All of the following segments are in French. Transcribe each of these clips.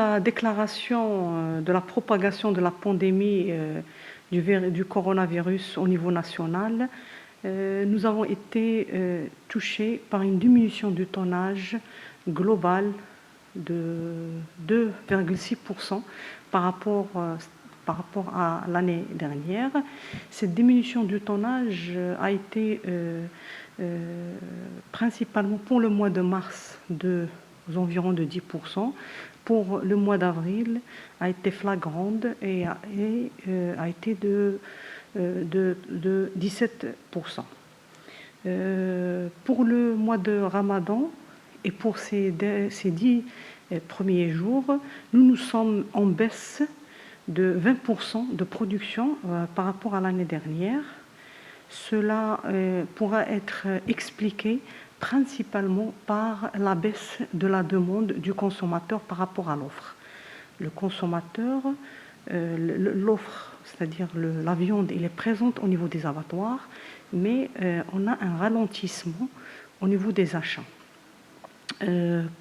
la déclaration de la propagation de la pandémie du coronavirus au niveau national, nous avons été touchés par une diminution du tonnage global de 2,6% par rapport à l'année dernière. Cette diminution du tonnage a été principalement pour le mois de mars aux environs de 10%. Pour le mois d'avril, a été flagrante et a été de 17%. Pour le mois de Ramadan et pour ces 10 premiers jours, nous sommes en baisse de 20% de production par rapport à l'année dernière. Cela pourra être expliqué principalement par la baisse de la demande du consommateur par rapport à l'offre. Le consommateur, l'offre, c'est-à-dire la viande, elle est présente au niveau des abattoirs, mais on a un ralentissement au niveau des achats.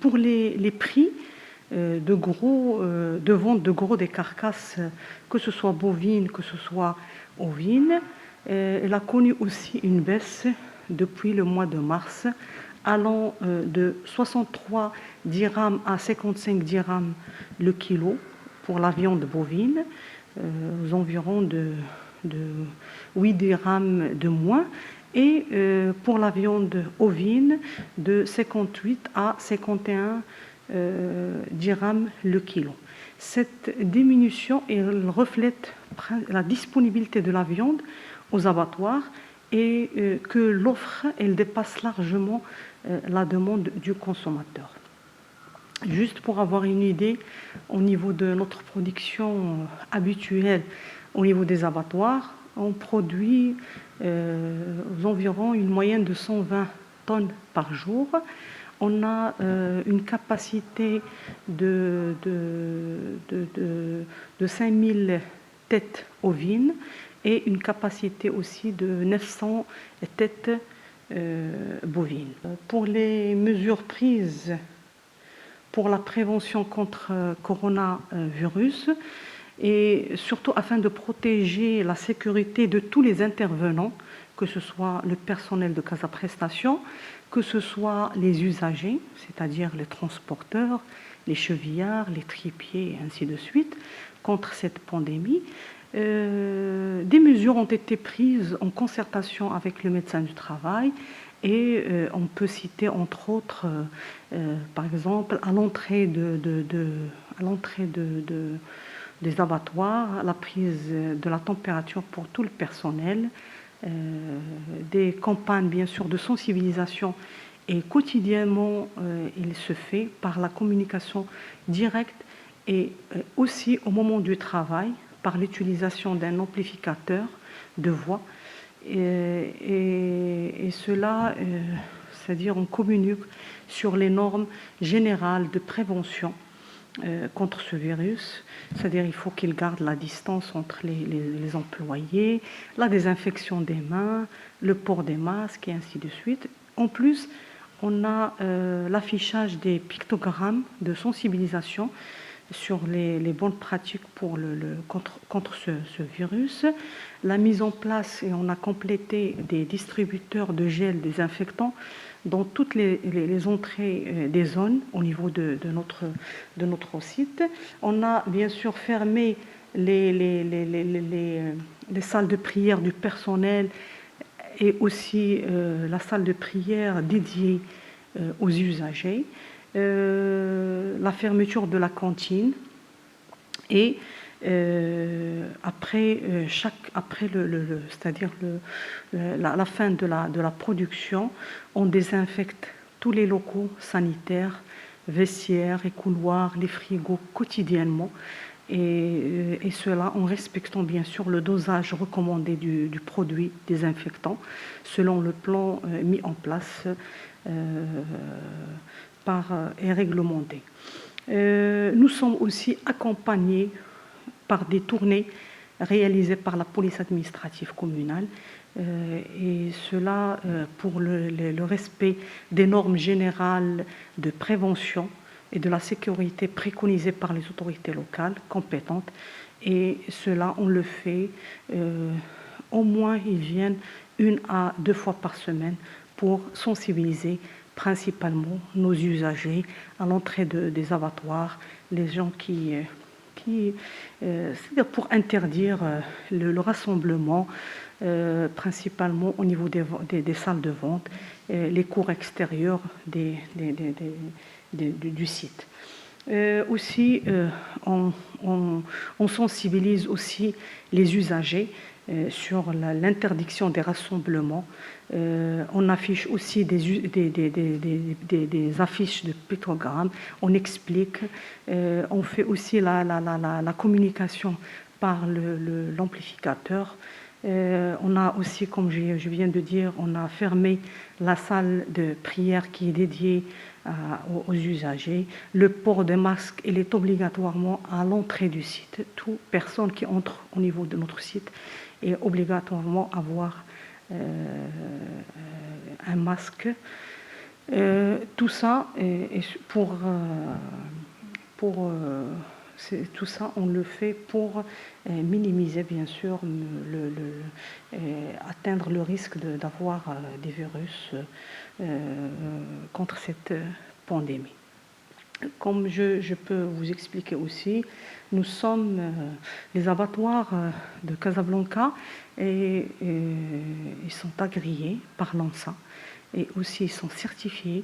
Pour les prix de vente de gros des carcasses, que ce soit bovines, que ce soit ovines, elle a connu aussi une baisse depuis le mois de mars, allant de 63 dirhams à 55 dirhams le kilo pour la viande bovine, aux environs de 8 dirhams de moins, et pour la viande ovine de 58 à 51 dirhams le kilo. Cette diminution elle reflète la disponibilité de la viande aux abattoirs et que l'offre elle dépasse largement la demande du consommateur. Juste pour avoir une idée au niveau de notre production habituelle au niveau des abattoirs, on produit aux environs une moyenne de 120 tonnes par jour. On a une capacité de 5000 têtes ovines et une capacité aussi de 900 têtes bovines. Pour les mesures prises pour la prévention contre coronavirus et surtout afin de protéger la sécurité de tous les intervenants, que ce soit le personnel de Casa Prestation, que ce soit les usagers, c'est-à-dire les transporteurs, les chevillards, les tripiers, et ainsi de suite, contre cette pandémie. Des mesures ont été prises en concertation avec le médecin du travail et on peut citer entre autres, par exemple, à l'entrée des abattoirs, la prise de la température pour tout le personnel, des campagnes bien sûr de sensibilisation et quotidiennement il se fait par la communication directe et aussi au moment du travail par l'utilisation d'un amplificateur de voix et cela, c'est-à-dire on communique sur les normes générales de prévention contre ce virus, c'est-à-dire il faut qu'ils gardent la distance entre les employés, la désinfection des mains, le port des masques et ainsi de suite. En plus, on a l'affichage des pictogrammes de sensibilisation sur les bonnes pratiques pour contre ce virus, la mise en place, et on a complété des distributeurs de gel désinfectant dans toutes les entrées des zones au niveau de notre site. On a bien sûr fermé les salles de prière du personnel et aussi la salle de prière dédiée aux usagers, la fermeture de la cantine et après c'est-à-dire la fin de la production, on désinfecte tous les locaux sanitaires, vestiaires et couloirs, les frigos quotidiennement et cela en respectant bien sûr le dosage recommandé du produit désinfectant selon le plan mis en place et réglementé. Nous sommes aussi accompagnés par des tournées réalisées par la police administrative communale et cela pour le respect des normes générales de prévention et de la sécurité préconisées par les autorités locales compétentes. Et cela, on le fait, au moins ils viennent 1 à 2 fois par semaine pour sensibiliser principalement nos usagers à l'entrée des abattoirs, les gens c'est-à-dire pour interdire le rassemblement, principalement au niveau des salles de vente, les cours extérieurs du site. Aussi, on sensibilise aussi les usagers sur l'interdiction des rassemblements. On affiche aussi des affiches de pictogrammes, on explique, on fait aussi la communication par l'amplificateur. On a aussi, comme je viens de dire, on a fermé la salle de prière qui est dédiée aux usagers. Le port des masques, il est obligatoirement à l'entrée du site. Toute personne qui entre au niveau de notre site est obligatoirement avoir un masque. Tout ça, tout ça, on le fait pour minimiser, bien sûr, atteindre le risque d'avoir des virus contre cette pandémie. Comme je peux vous expliquer aussi, nous sommes les abattoirs de Casablanca et ils sont agréés par l'ANSA et aussi ils sont certifiés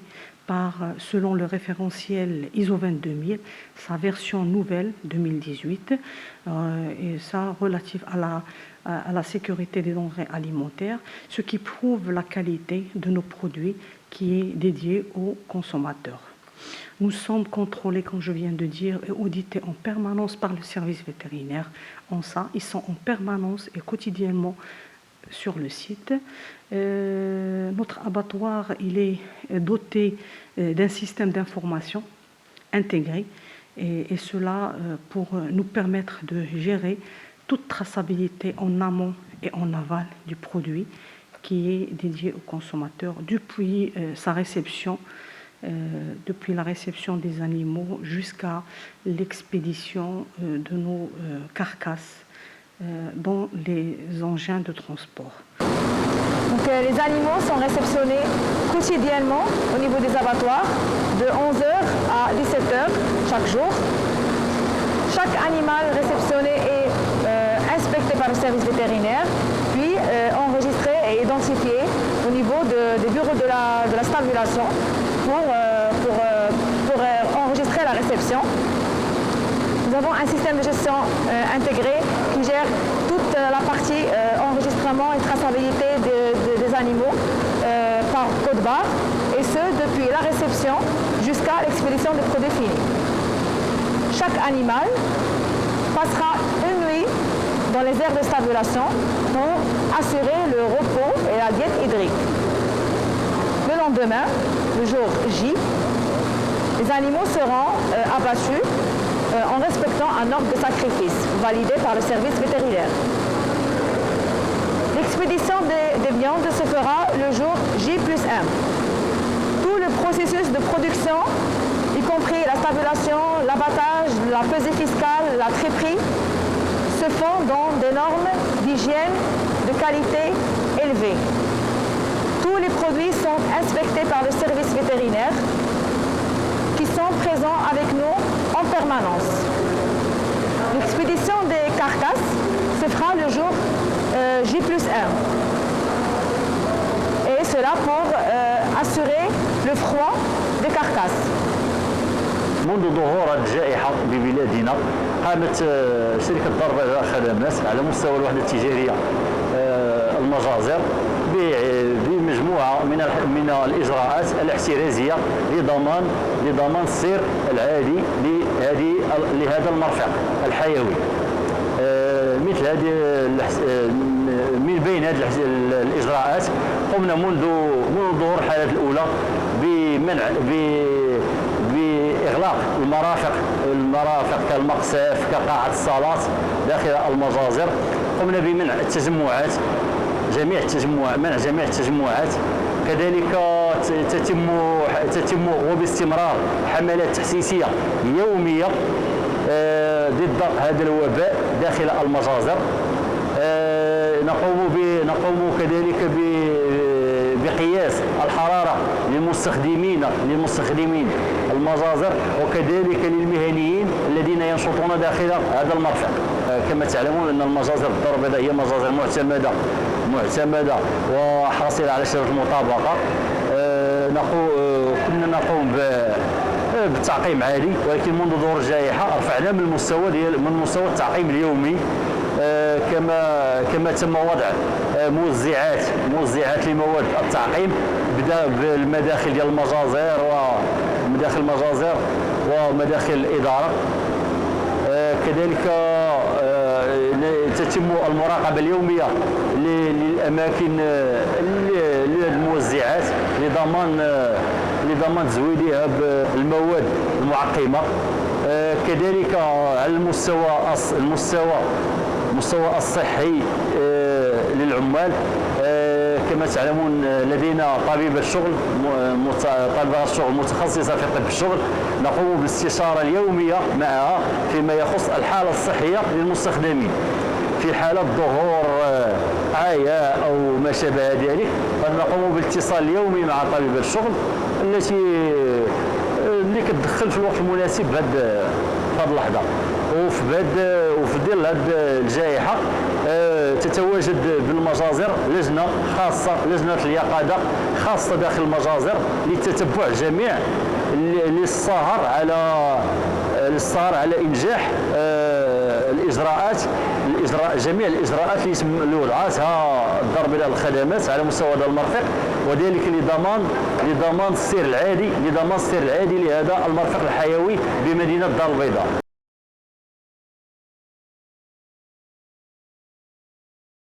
selon le référentiel ISO 22000, sa version nouvelle 2018, et ça relative à la sécurité des denrées alimentaires, ce qui prouve la qualité de nos produits qui est dédié aux consommateurs. Nous sommes contrôlés, comme je viens de dire, et audités en permanence par le service vétérinaire. Ils sont en permanence et quotidiennement sur le site. Notre abattoir, il est doté d'un système d'information intégré et cela pour nous permettre de gérer toute traçabilité en amont et en aval du produit qui est dédié au consommateur depuis sa réception. Depuis la réception des animaux jusqu'à l'expédition de nos carcasses dans les engins de transport. Donc, les animaux sont réceptionnés quotidiennement au niveau des abattoirs de 11h à 17h chaque jour. Chaque animal réceptionné est inspecté par le service vétérinaire, puis enregistré et identifié au niveau des bureaux de la stabulation pour enregistrer la réception. Nous avons un système de gestion intégré qui gère toute la partie enregistrement et traçabilité des animaux par code barre, et ce depuis la réception jusqu'à l'expédition des produits finis. Chaque animal passera une nuit dans les aires de stabulation pour assurer le repos et la diète hydrique. Le lendemain, le jour J, les animaux seront abattus en respectant un ordre de sacrifice validé par le service vétérinaire. L'expédition des viandes se fera le jour J+1. Tout le processus de production, y compris la stabulation, l'abattage, la pesée fiscale, la triperie, se font dans des normes d'hygiène de qualité élevées. Tous les produits sont inspectés par le service vétérinaire qui sont présents avec nous en permanence. L'expédition des carcasses se fera le jour J+1. Et cela pour assurer le froid des carcasses. منذ ظهور الجائحة ببلادنا قامت شركة دار البيضاء خدمات على مستوى الوحدة التجارية المجازر بمجموعة من الإجراءات الاحترازية لضمان السير العادي لهذا المرفق الحيوي. مثل هذه من بين هذه الإجراءات قمنا منذ ظهور الحالة الأولى بإغلاق المرافق كالمقساف كقاعة الصالات داخل المجازر. قمنا بمنع التجمعات منع جميع التجمعات. كذلك تتم تتم وباستمرار حملات تحسيسية يومية ضد هذا الوباء داخل المجازر. نقوم كذلك بقياس الحرارة للمستخدمين المجازر وكذلك للمهنيين الذين ينشطون داخل هذا المرفق. كما تعلمون أن المجازر الدار البيضاء هي مجازر معتمدة وحاصلة على شهادة المطابقة. كنا نقوم بالتعقيم عالي، ولكن منذ ظهور الجائحة رفعنا من مستوى التعقيم اليومي. كما تم وضع موزعات لمواد التعقيم، بدا بالمداخل ديال المجازر ومداخل الإدارة. كذلك تتم المراقبة اليومية للأماكن للموزعات لضمان تزويدها بالمواد المعقمة. كذلك على المستوى الصحي للعمال. كما تعلمون لدينا طبيبة الشغل متخصصة في طب الشغل، نقوم بالاستشارة اليومية معها فيما يخص الحالة الصحية للمستخدمين. في حالة ظهور عياء أو ما شابه ذلك فنقوم بالاتصال اليومي مع طبيبة الشغل اللي كتدخل في الوقت المناسب في هذه اللحظة. وفي ظل هذه الجائحة تتواجد بالمجازر لجنة اليقظة خاصة داخل المجازر لتتبع للسهر على إنجاح جميع الإجراءات اللي وضعتها الدار البيضاء للخدمات على مستوى هذا المرفق، وذلك لضمان السير العادي لهذا المرفق الحيوي بمدينة الدار البيضاء.